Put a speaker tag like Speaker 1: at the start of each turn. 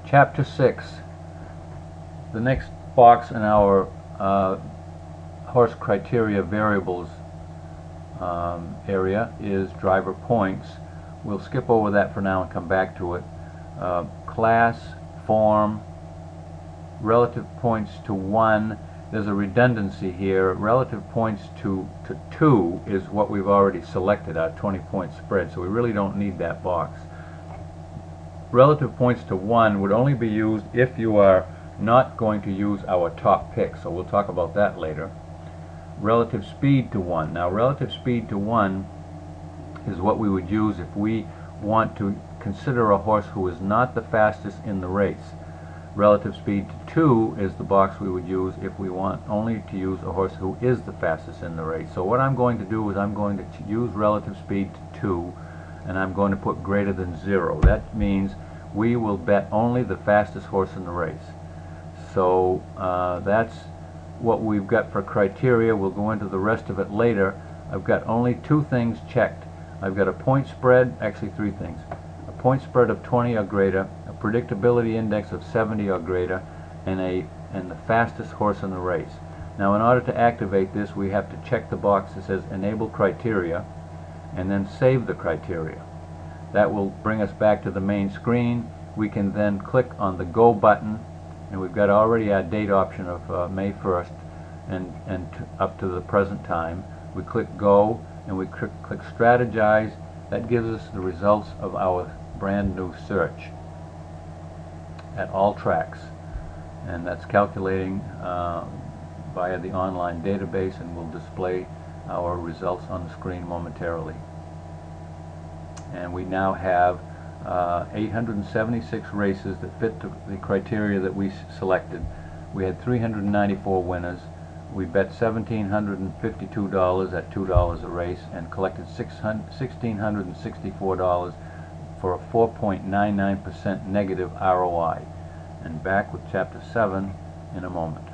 Speaker 1: Chapter 6. The next box in our horse criteria variables area is driver points. We'll skip over that for now and come back to it. Class, form, relative points to 1. There's a redundancy here. Relative points to 2 is what we've already selected, our 20-point spread, so we really don't need that box. Relative points to 1 would only be used if you are not going to use our top pick, so we'll talk about that later. Relative speed to 1. Now, relative speed to 1 is what we would use if we want to consider a horse who is not the fastest in the race. Relative speed to 2 is the box we would use if we want only to use a horse who is the fastest in the race. So what I'm going to do is I'm going to use relative speed to 2, and I'm going to put greater than 0. That means we will bet only the fastest horse in the race. So that's what we've got for criteria. We'll go into the rest of it later. I've got only 2 things checked. I've got a point spread, actually 3 things. A point spread of 20 or greater, a predictability index of 70 or greater, and the fastest horse in the race. Now, in order to activate this, we have to check the box that says enable criteria and then save the criteria. That will bring us back to the main screen. We can then click on the go button, and we've got already our date option of May 1st and up to the present time. We click go and we click Strategize. That gives us the results of our brand new search at all tracks, and that's calculating via the online database, and will display our results on the screen momentarily. And we now have 876 races that fit the criteria that we selected. We had 394 winners. We bet $1,752 at $2 a race and collected $1,664 for a 4.99% negative ROI. And back with Chapter 7 in a moment.